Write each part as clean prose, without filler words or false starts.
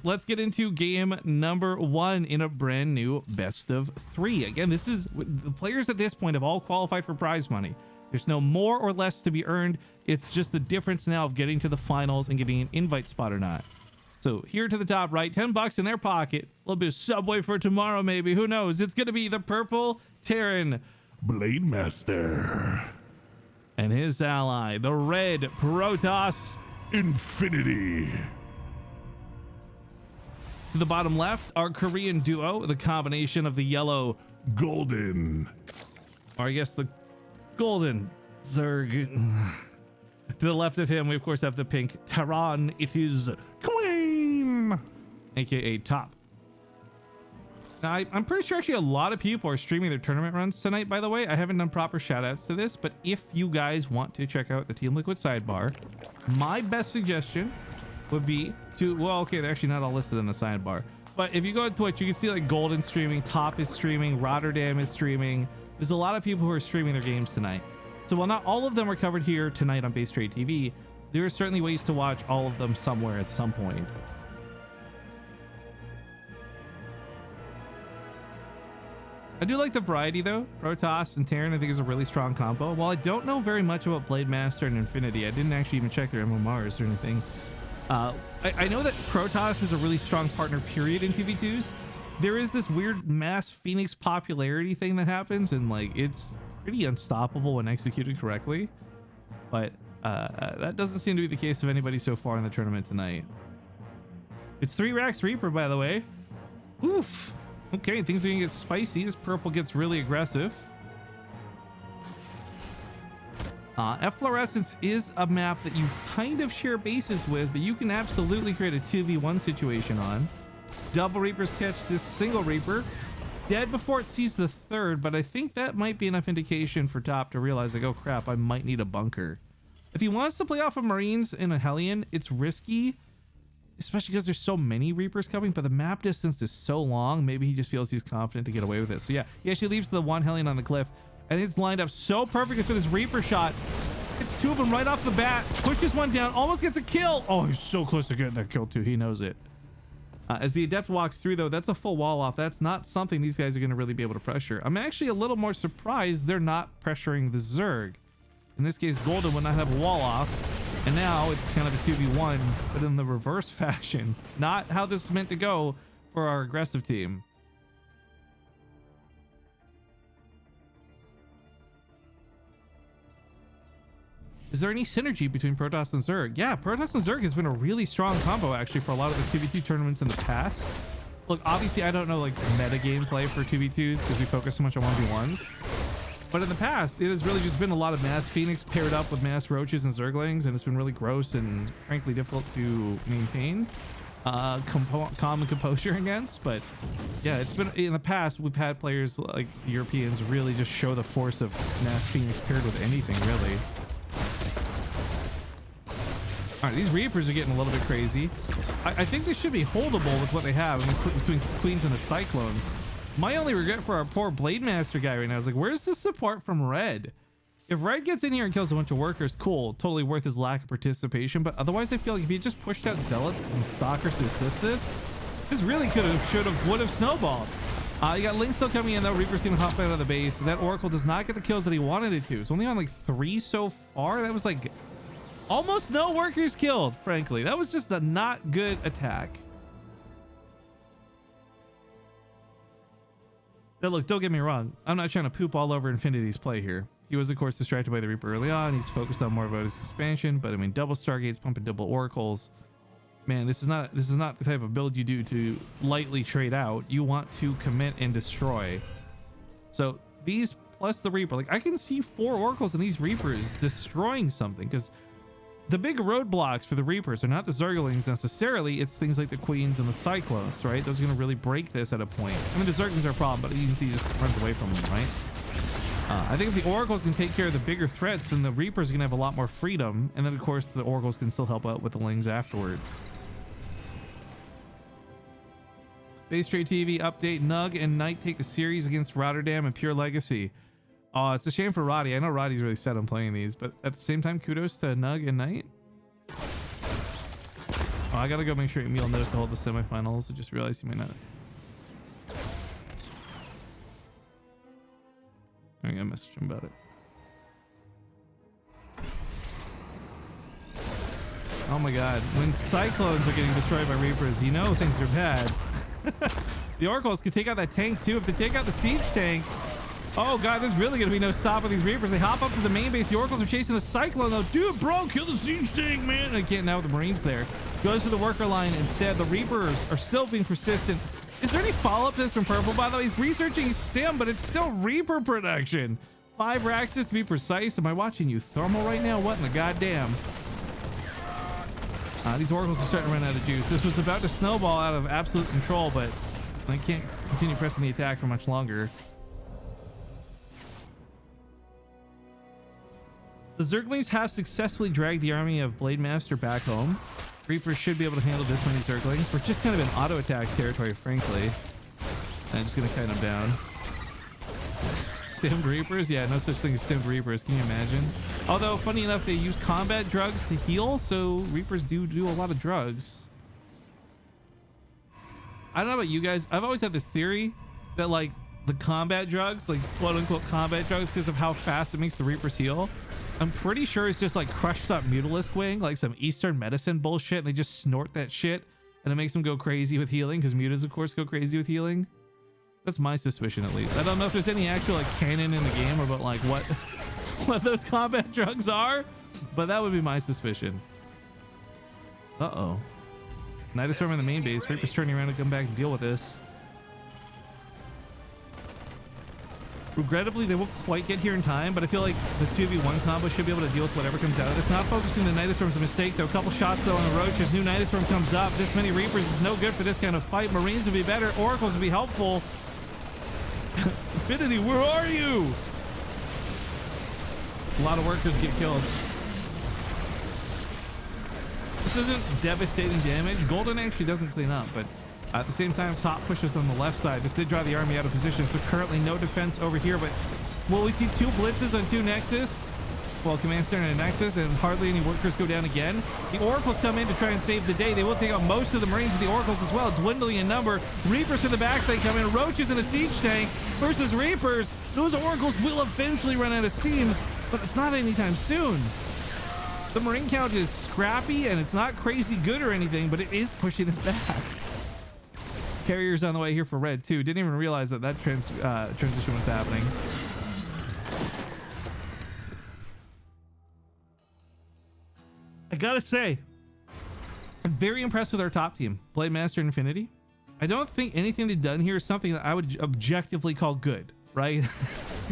Let's get into game number 1 in a brand new best of 3. Again, this is the players at this point have all qualified for prize money. There's no more or less to be earned. It's just the difference now of getting to the finals and getting an invite spot or not. So here to the top right, $10 in their pocket, a little bit of Subway for tomorrow, maybe. Who knows? It's going to be the purple Terran Blademaster. and his ally, the red Protoss. Infinity. To the bottom left, our Korean duo, the combination of the yellow, Golden. or I guess the golden Zerg. To the left of him, we of course have the pink Terran. It is Queen. aka Top. Now, I'm pretty sure actually a lot of people are streaming their tournament runs tonight, by the way. I haven't done proper shout outs to this, but if you guys want to check out the Team Liquid sidebar, my best suggestion would be to, well, okay, they're actually not all listed in the sidebar, but if you go to Twitch, you can see like Golden streaming, Top is streaming, Rotterdam is streaming. There's a lot of people who are streaming their games tonight. So while not all of them are covered here tonight on Beastyqt TV, there are certainly ways to watch all of them somewhere at some point. I do like the variety though. Protoss and Terran I think is a really strong combo. While I don't know very much about Blademaster and Infinity, I didn't actually even check their MMRs or anything. I know that Protoss is a really strong partner period in TV2s. There is this weird mass Phoenix popularity thing that happens, and like it's pretty unstoppable when executed correctly. But that doesn't seem to be the case of anybody so far in the tournament tonight. It's 3 racks Reaper, by the way. Oof. Okay, things are gonna get spicy. This purple gets really aggressive. Efflorescence is a map that you kind of share bases with, but you can absolutely create a 2v1 situation on. Double Reapers catch this single Reaper. Dead before it sees the third, but I think that might be enough indication for Top to realize, like, oh crap, I might need a bunker. If he wants to play off of Marines in a Hellion, it's risky, especially because there's so many Reapers coming, but the map distance is so long, maybe he just feels he's confident to get away with it. So yeah, he actually leaves the one Hellion on the cliff, and it's lined up so perfectly for this Reaper shot. It's 2 of them right off the bat, pushes one down, almost gets a kill. Oh, he's so close to getting that kill too, he knows it. As the Adept walks through though, that's a full wall off. That's not something these guys are going to really be able to pressure. I'm actually a little more surprised they're not pressuring the Zerg. In this case, Golden would not have a wall off, and now it's kind of a 2v1, but in the reverse fashion. Not how this is meant to go for our aggressive team. Is there any synergy between Protoss and Zerg? Yeah, Protoss and Zerg has been a really strong combo actually for a lot of the 2v2 tournaments in the past. Look, obviously I don't know like meta gameplay for 2v2s because we focus so much on 1v1s. But in the past, it has really just been a lot of mass Phoenix paired up with mass Roaches and Zerglings, and it's been really gross and frankly difficult to maintain calm and composure against. But yeah, it's been in the past, we've had players like Europeans really just show the force of mass Phoenix paired with anything, really. All right, these Reapers are getting a little bit crazy. I think they should be holdable with what they have. I mean, between Queens and a Cyclone. My only regret for our poor Blademaster guy right now is like, where's the support from Red? If Red gets in here and kills a bunch of workers, cool, totally worth his lack of participation. But otherwise, I feel like if he just pushed out Zealots and Stalkers to assist this really could have, should have, would have snowballed. You got Link still coming in though. Reaper's gonna hop out of the base. That Oracle does not get the kills that he wanted it to. It's only on like 3 so far. That was like almost no workers killed, frankly. That was just a not good attack. Now look, don't get me wrong. I'm not trying to poop all over Infinity's play here. He was, of course, distracted by the Reaper early on. He's focused on more about his expansion, but I mean, double Stargates, pumping double Oracles. Man, this is not the type of build you do to lightly trade out. You want to commit and destroy. So these plus the Reaper, like I can see 4 Oracles in these Reapers destroying something, because the big roadblocks for the Reapers are not the Zerglings necessarily. It's things like the Queens and the Cyclones, right? Those are going to really break this at a point. I mean, the Zerglings are a problem, but you can see he just runs away from them, right? I think if the Oracles can take care of the bigger threats, then the Reapers are going to have a lot more freedom. And then, of course, the Oracles can still help out with the Lings afterwards. Beastyqt TV update. Nug and Knight take the series against Rotterdam and Pure Legacy. Oh, it's a shame for Roddy. I know Roddy's really set on playing these, but at the same time, kudos to Nug and Knight. Oh, I gotta go make sure Emil knows to hold the semifinals. I just realized he may not. I'm gonna message him about it. Oh my god, when cyclones are getting destroyed by reapers, you know things are bad. The oracles can take out that tank too. If they take out the siege tank, oh god, there's really gonna be no stopping these reapers. They hop up to the main base. The oracles are chasing the cyclone though. Dude, bro, kill the siege tank, man. I can't now with the marines there. Goes for the worker line instead. The reapers are still being persistent. Is there any follow-up to this from Purple? By the way, he's researching stem, but it's still reaper production. 5 Raxes to be precise. Am I watching you thermal right now? What in the goddamn? These oracles are starting to run out of juice. This was about to snowball out of absolute control, but I can't continue pressing the attack for much longer. The Zerglings have successfully dragged the army of Blademaster back home. Reapers should be able to handle this many Zerglings. We're just kind of in auto attack territory, frankly. I'm just gonna kind them down. Stemmed Reapers? Yeah, no such thing as stemmed Reapers. Can you imagine? Although, funny enough, they use combat drugs to heal, so Reapers do a lot of drugs. I don't know about you guys. I've always had this theory that, like, the combat drugs, like, quote-unquote combat drugs, because of how fast it makes the Reapers heal, I'm pretty sure it's just, like, crushed up Mutalisk Wing, like some Eastern medicine bullshit, and they just snort that shit, and it makes them go crazy with healing, because mutas, of course, go crazy with healing. That's my suspicion, at least. I don't know if there's any actual, like, canon in the game about, like, what those combat drugs are, but that would be my suspicion. Uh-oh. Night Storm in the main base. Reaper's turning around to come back and deal with this. Regrettably, they won't quite get here in time, but I feel like the 2v1 combo should be able to deal with whatever comes out of this. Not focusing the Night Storm's a mistake, though. A couple shots, though, on the Roaches. New Night Storm comes up. This many Reapers is no good for this kind of fight. Marines would be better. Oracles would be helpful. Infinity, where are you? A lot of workers get killed. This isn't devastating damage. Golden actually doesn't clean up, but at the same time, top pushes on the left side. This did draw the army out of position, so currently no defense over here, but will we see 2 blitzes on 2 Nexus? Well, Command Center and a Nexus, and hardly any workers go down again. The Oracles come in to try and save the day. They will take out most of the Marines with the Oracles as well, dwindling in number. Reapers to the backside come in. Roaches in a siege tank versus Reapers. Those Oracles will eventually run out of steam, but it's not anytime soon. The Marine count is scrappy, and it's not crazy good or anything, but it is pushing us back. Carriers on the way here for red, too. Didn't even realize that transition was happening. I gotta say, I'm very impressed with our top team, Blademaster and Infinity. I don't think anything they've done here is something that I would objectively call good, right?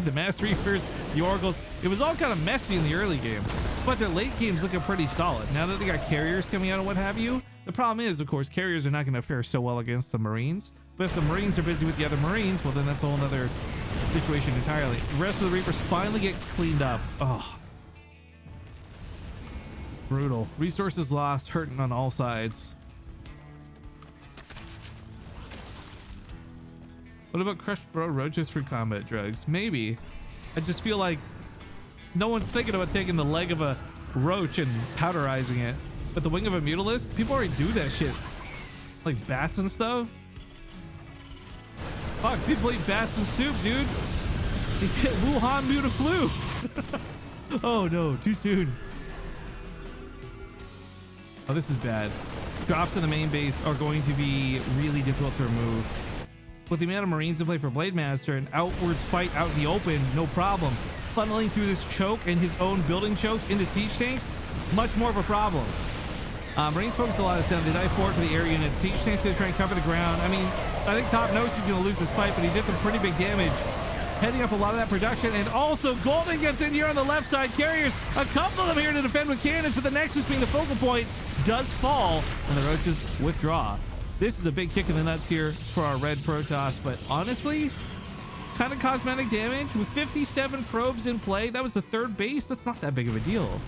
The Mass Reapers, the Oracles, it was all kind of messy in the early game, but their late game's looking pretty solid. Now that they got carriers coming out and what have you, the problem is, of course, carriers are not going to fare so well against the Marines, but if the Marines are busy with the other Marines, well, then that's a whole other situation entirely. The rest of the Reapers finally get cleaned up. Oh. Brutal. Resources lost, hurting on all sides. What about crushed bro roaches for combat drugs? Maybe. I just feel like no one's thinking about taking the leg of a roach and powderizing it. But the wing of a Mutalisk? People already do that shit. Like bats and stuff. Fuck, people eat bats and soup, dude. They get Wuhan Mutaflu. Oh no, too soon. Oh, this is bad. Drops in the main base are going to be really difficult to remove. With the amount of Marines to play for Blademaster, an outwards fight out in the open, no problem. Funneling through this choke and his own building chokes into siege tanks, much more of a problem. Marines focus a lot of this down. They dive forward to the air units. Siege tanks going to try and cover the ground. I mean, I think Top knows he's going to lose this fight, but he did some pretty big damage. Heading up a lot of that production, and also Golden gets in here on the left side. Carriers, a couple of them here to defend with cannons, but the Nexus being the focal point does fall, and the Roaches withdraw. This is a big kick in the nuts here for our red Protoss, but honestly, kind of cosmetic damage. With 57 probes in play, that was the 3rd base. That's not that big of a deal.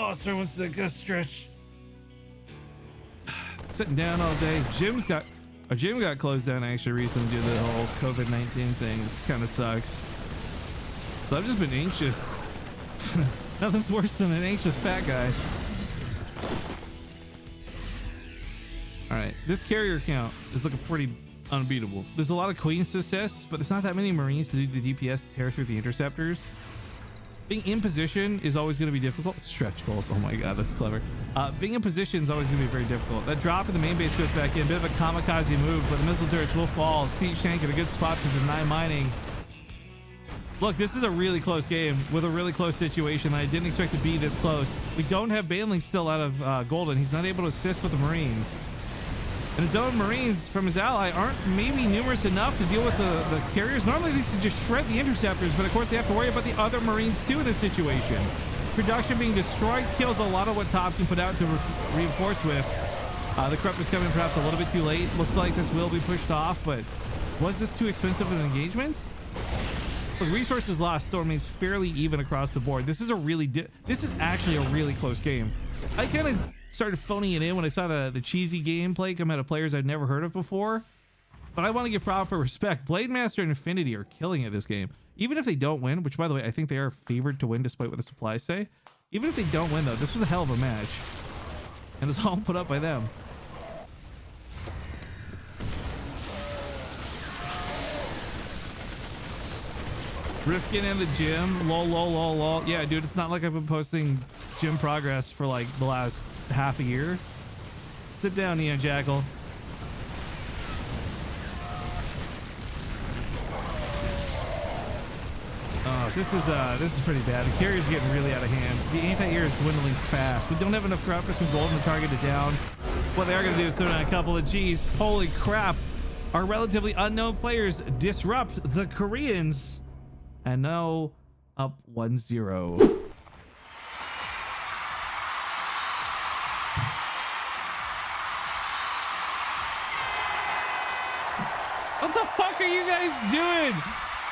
Oh, sorry, wants to go stretch. Sitting down all day. Our gym got closed down actually recently due to the whole COVID-19 thing. This kind of sucks. So I've just been anxious. Nothing's worse than an anxious fat guy. All right, this carrier count is looking pretty unbeatable. There's a lot of queens to assist, but there's not that many marines to do the DPS to tear through the interceptors. Being in position is always going to be difficult. Stretch goals. Oh my god, that's clever. Being in position is always going to be very difficult. That drop in the main base goes back in. A bit of a kamikaze move, but the missile turrets will fall. Siege tank in a good spot to deny mining. Look, this is a really close game with a really close situation. I didn't expect to be this close. We don't have Banling still out of Golden. He's not able to assist with the Marines. And his own Marines from his ally aren't maybe numerous enough to deal with the carriers. Normally these could just shred the interceptors, but of course they have to worry about the other Marines too in this situation. Production being destroyed kills a lot of what Top can put out to reinforce with. The Corrupt is coming perhaps a little bit too late. Looks like this will be pushed off, but was this too expensive of an engagement? Look, resources lost still remains fairly even across the board. This is actually a really close game. I kind of started phoning it in when I saw the cheesy gameplay come out of players I'd never heard of before, but I want to give proper respect. Blademaster and Infinity are killing it this game. Even if they don't win, which by the way I think they are favored to win despite what the supplies say. Even if they don't win though, this was a hell of a match, and it's all put up by them. Rifkin in the gym. Lol. Yeah, dude, it's not like I've been posting gym progress for like the last half a year. Sit down, Neon Jackal. Oh, this is pretty bad. The carrier's getting really out of hand. The anti-air is dwindling fast. We don't have enough corruptors from Golden to target it down. What they are going to do is throw down a couple of G's. Holy crap. Our relatively unknown players disrupt the Koreans. And now up 1-0. What the fuck are you guys doing?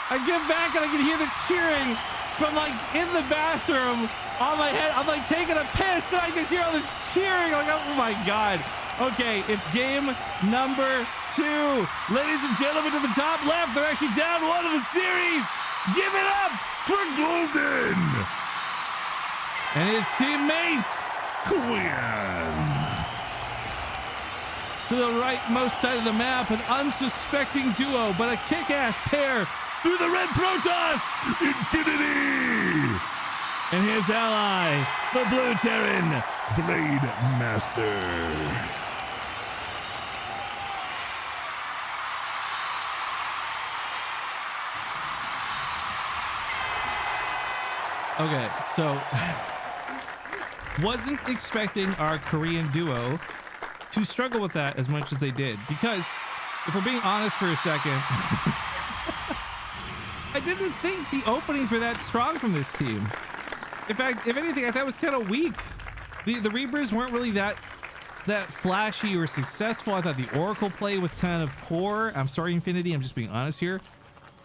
I get back and I can hear the cheering from like in the bathroom on my head. I'm like taking a piss and I just hear all this cheering. Like, oh my god. Okay, it's game number 2. Ladies and gentlemen, to the top left, they're actually down 1 of the series. Give it up For Golden! and his teammates. Kiwian! To the rightmost side of the map, an unsuspecting duo, but a kick-ass pair through the red Protoss. Infinity! And his ally, the blue Terran. Blademaster! Okay, so wasn't expecting our Korean duo to struggle with that as much as they did, because if we're being honest for a second, I didn't think the openings were that strong from this team. In fact, if anything, I thought it was kind of weak. The Reapers weren't really that flashy or successful. I thought the Oracle play was kind of poor. I'm sorry, Infinity, I'm just being honest here.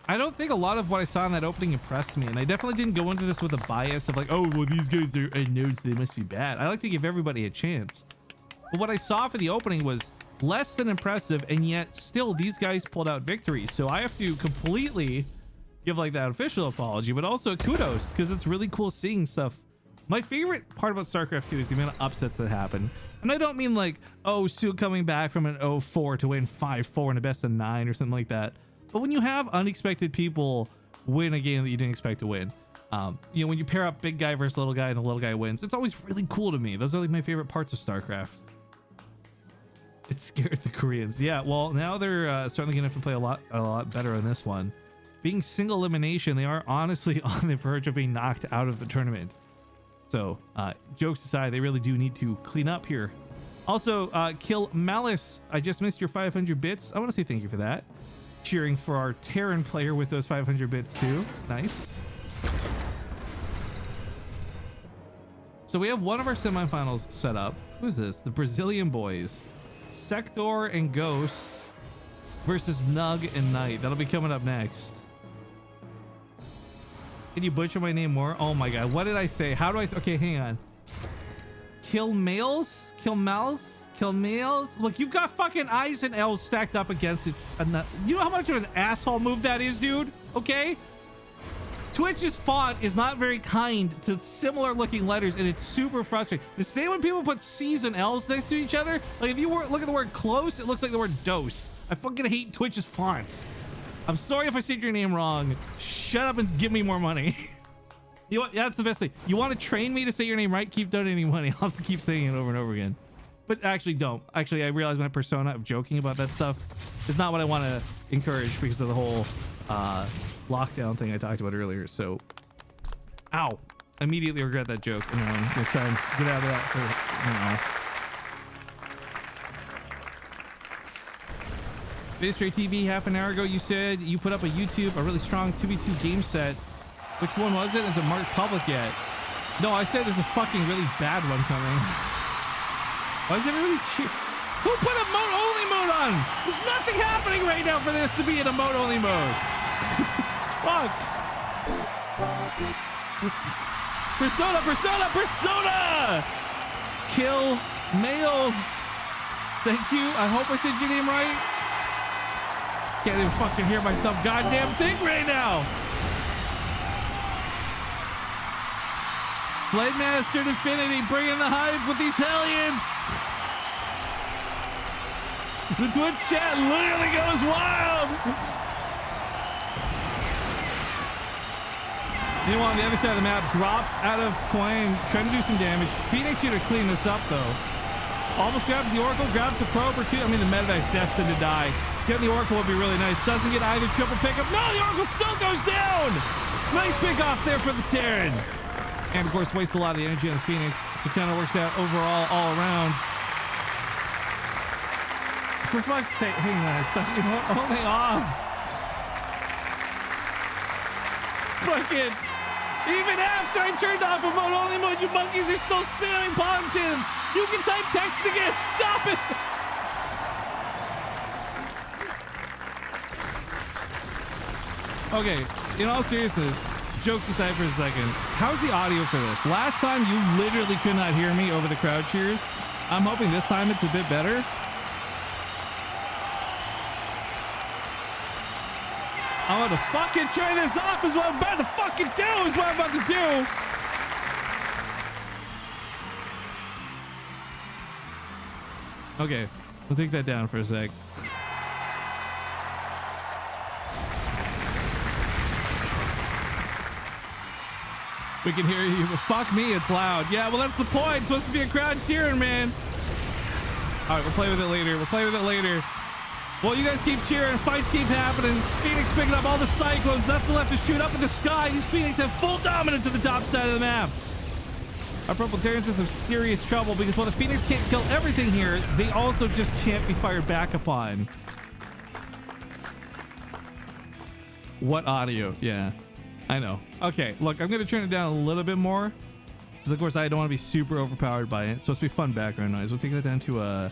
I don't think a lot of what I saw in that opening impressed me, and I definitely didn't go into this with a bias of like, oh, well, these guys are nerds, they must be bad. I like to give everybody a chance. But what I saw for the opening was less than impressive, and yet still these guys pulled out victories. So I have to completely give like that official apology, but also kudos, because it's really cool seeing stuff. My favorite part about Starcraft 2 is the amount of upsets that happen. And I don't mean like, oh, Sue coming back from an 0-4 to win 5-4 in a best of 9 or something like that. But when you have unexpected people win a game that you didn't expect to win, you know, when you pair up big guy versus little guy and the little guy wins, it's always really cool to me. Those are like my favorite parts of StarCraft. It scared the Koreans. Yeah, well, now they're certainly gonna have to play a lot better on this one. Being single elimination, they are honestly on the verge of being knocked out of the tournament. So jokes aside, they really do need to clean up here. Also, Kill Malice, I just missed your 500 bits. I want to say thank you for that. Cheering for our Terran player with those 500 bits too. It's nice. So we have one of our semifinals set up. Who's this? The Brazilian boys. Sector and Ghost versus Nug and Knight. That'll be coming up next. Can you butcher my name more? Oh my god, what did I say? How do I... Okay, hang on. Kill males? Kill males? Kill males? Look, you've got fucking I's and L's stacked up against it. You know how much of an asshole move that is, dude? Okay? Twitch's font is not very kind to similar looking letters, and it's super frustrating. The same when people put C's and L's next to each other. Like, if you look at the word close, it looks like the word dose. I fucking hate Twitch's fonts. I'm sorry if I said your name wrong. Shut up and give me more money. You know what? That's the best thing. You want to train me to say your name right? Keep donating money. I'll have to keep saying it over and over again. But actually don't. Actually, I realize my persona of joking about that stuff is not what I want to encourage because of the whole lockdown thing I talked about earlier. So, ow. Immediately regret that joke. And I'm going to try and get out of that for, Beastyqt TV, half an hour ago, you said you put up a YouTube, a really strong 2v2 game set. Which one was it? Is it marked public yet? No, I said there's a fucking really bad one coming. Why is everybody cheer? Who put a mode only mode on? There's nothing happening right now for this to be in a mode only mode. Fuck. Persona, persona, persona! Kill males. Thank you. I hope I said your name right. Can't even fucking hear myself goddamn thing right now. Blademaster Infinity, bringing the hype with these hellions. The Twitch chat literally goes wild. Meanwhile, on the other side of the map, drops out of coin, trying to do some damage. Phoenix here to clean this up, though. Almost grabs the Oracle, grabs the probe or two. I mean, the Metavac's destined to die. Getting the Oracle would be really nice. Doesn't get either triple pickup. No, the Oracle still goes down. Nice pick off there for the Terran. And of course, wastes a lot of the energy on the Phoenix. So kind of works out overall, all around. For fuck's sake, hang on a second. Only off. Fucking. Even after I turned off a mode only mode, you monkeys are still spamming positives. You can type text again. Stop it. Okay, in all seriousness, jokes aside for a second, how's the audio for this? Last time you literally could not hear me over the crowd cheers. I'm hoping this time it's a bit better. I'm about to fucking turn this off is what I'm about to fucking do is what I'm about to do. Okay, we'll take that down for a sec. We can hear you, but fuck me, it's loud. Yeah, well, that's the point. It's supposed to be a crowd cheering, man. All right, we'll play with it later. We'll play with it later. Well, you guys keep cheering. Fights keep happening. Phoenix picking up all the cyclones. Nothing left to shoot up in the sky. These Phoenix have full dominance at the top side of the map. Our Purple Terrans is in serious trouble because while the Phoenix can't kill everything here, they also just can't be fired back upon. What audio? Yeah. I know. Okay, look, I'm going to turn it down a little bit more because, of course, I don't want to be super overpowered by it. It's supposed to be fun background noise. We'll take that down to a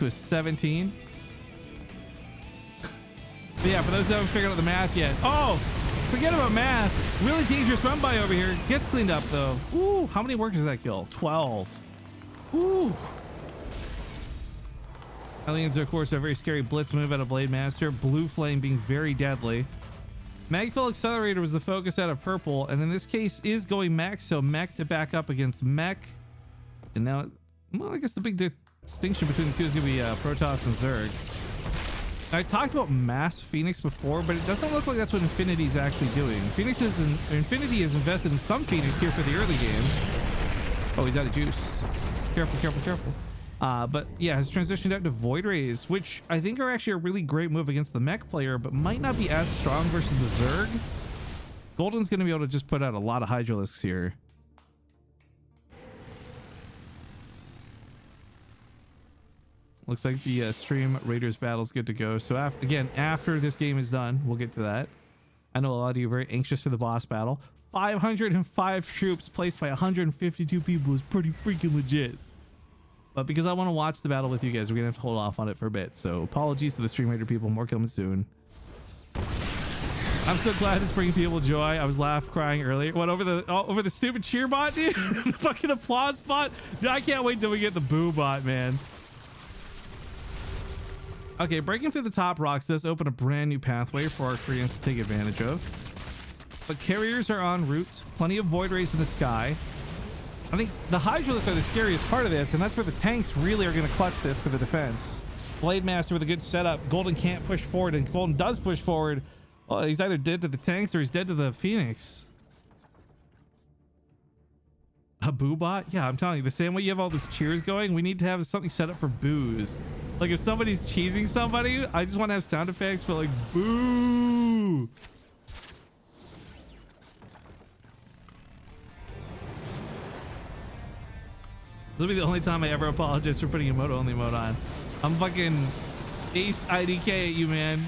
17. But yeah, for those that haven't figured out the math yet. Oh, forget about math. Really dangerous run by over here. Gets cleaned up, though. Ooh, how many workers does that kill? 12. Ooh. Aliens, of course, are a very scary blitz move out of Blademaster. Blue Flame being very deadly. Magfill Accelerator was the focus out of purple, and in this case is going mech, so mech to back up against mech. And now, well, I guess the big distinction between the two is going to be Protoss and Zerg. I talked about mass Phoenix before, but it doesn't look like that's what Infinity is actually doing. Infinity is invested in some Phoenix here for the early game. Oh, he's out of juice. Careful, careful, careful. But yeah, has transitioned out to Void Rays, which I think are actually a really great move against the mech player, but might not be as strong versus the Zerg. Golden's going to be able to just put out a lot of Hydralisks here. Looks like the stream Raiders battle is good to go. So after this game is done, we'll get to that. I know a lot of you are very anxious for the boss battle. 505 troops placed by 152 people is pretty freaking legit. But because I want to watch the battle with you guys, we're going to have to hold off on it for a bit. So apologies to the Stream Raider people. More coming soon. I'm so glad it's bringing people joy. I was crying earlier. What, over the stupid cheer bot, dude? The fucking applause bot? Dude, I can't wait till we get the boo bot, man. Okay, breaking through the top rocks does open a brand new pathway for our Koreans to take advantage of. But carriers are en route. Plenty of void rays in the sky. I think the Hydralisks are the scariest part of this, and that's where the tanks really are going to clutch this for the defense. Blademaster with a good setup. Golden can't push forward, and Golden does push forward. Well, he's either dead to the tanks or he's dead to the Phoenix. A boo bot? Yeah, I'm telling you, the same way you have all this cheers going, we need to have something set up for boos. Like if somebody's cheesing somebody, I just want to have sound effects for like boo. This will be the only time I ever apologize for putting emote only mode on. I'm fucking ace IDK at you, man.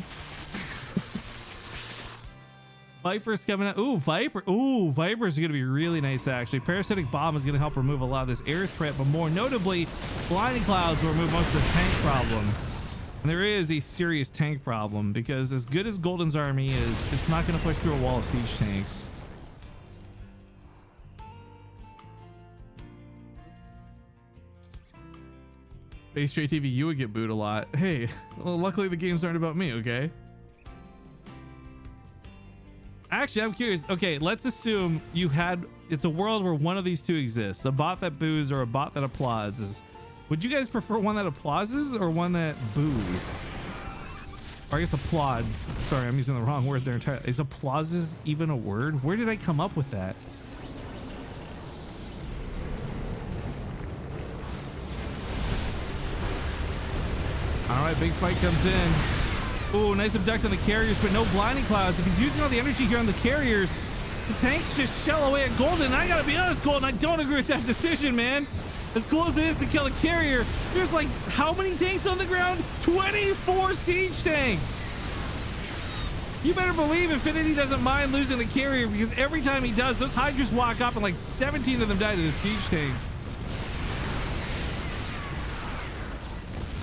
Viper's coming out. Ooh, Viper. Ooh, Viper's gonna be really nice actually. Parasitic Bomb is gonna help remove a lot of this air threat, but more notably, Blinding Clouds will remove most of the tank problem. And there is a serious tank problem because as good as Golden's army is, it's not gonna push through a wall of siege tanks. Beastyqt TV, you would get booed a lot. Hey, well, luckily the games aren't about me, okay? Actually, I'm curious. Okay, let's assume it's a world where one of these two exists, a bot that boos or a bot that applauds. Would you guys prefer one that applauses or one that boos? Or I guess applauds. Sorry, I'm using the wrong word there entirely. Is applauses even a word? Where did I come up with that? All right, big fight comes in. Ooh, nice abduct on the carriers, but no blinding clouds. If he's using all the energy here on the carriers, the tanks just shell away at Golden. And I gotta be honest, Golden, I don't agree with that decision, man. As cool as it is to kill a carrier, there's like how many tanks on the ground? 24 siege tanks. You better believe Infinity doesn't mind losing the carrier because every time he does, those Hydras walk up and like 17 of them die to the siege tanks.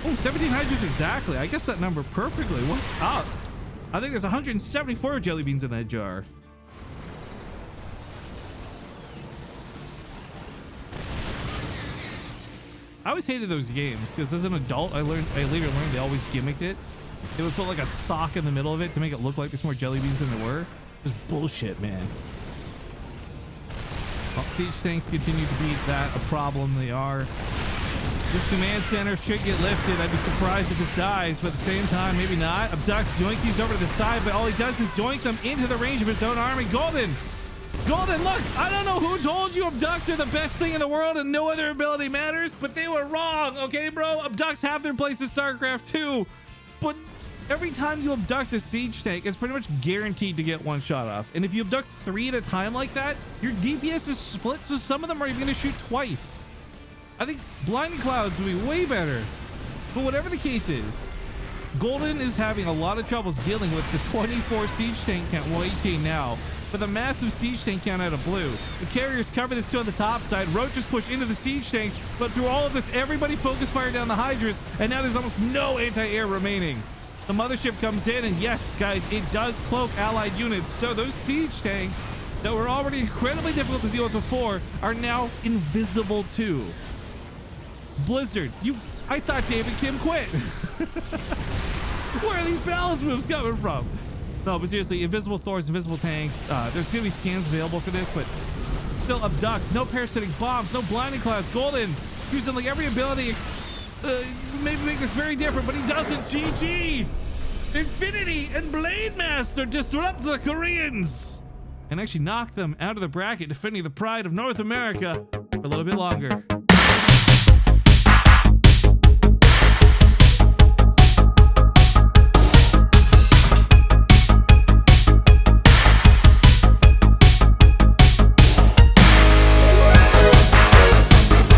Oh, 17 Hydras exactly. I guess that number perfectly. What's up? I think there's 174 jelly beans in that jar. I always hated those games because as an adult, I later learned they always gimmicked it. They would put like a sock in the middle of it to make it look like there's more jelly beans than there were. Just bullshit, man. Well, siege tanks continue to be that a problem. They are. This command center should get lifted. I'd be surprised if this dies, but at the same time, maybe not. Abducts, joink these over to the side, but all he does is joink them into the range of his own army. Golden, look, I don't know who told you abducts are the best thing in the world and no other ability matters, but they were wrong, okay, bro? Abducts have their place in Starcraft too, but every time you abduct a siege tank, it's pretty much guaranteed to get one shot off. And if you abduct 3 at a time like that, your DPS is split, so some of them are even going to shoot twice. I think Blinding Clouds would be way better. But whatever the case is, Golden is having a lot of troubles dealing with the 24 siege tank count. Well, 18 now. But the massive siege tank count out of blue. The carriers cover this too on the top side. Roaches push into the siege tanks. But through all of this, everybody focus fire down the Hydras. And now there's almost no anti-air remaining. The mothership comes in. And yes, guys, it does cloak allied units. So those siege tanks that were already incredibly difficult to deal with before are now invisible too. Blizzard, I thought David Kim quit. Where are these balance moves coming from? No, but seriously, invisible Thors, invisible tanks. There's gonna be scans available for this, but still abducts, no parasitic bombs, no blinding clouds. Golden using like every ability, maybe make this very different, but he doesn't. GG. Infinity and Blademaster disrupt the Koreans and actually knock them out of the bracket, defending the pride of North America for a little bit longer.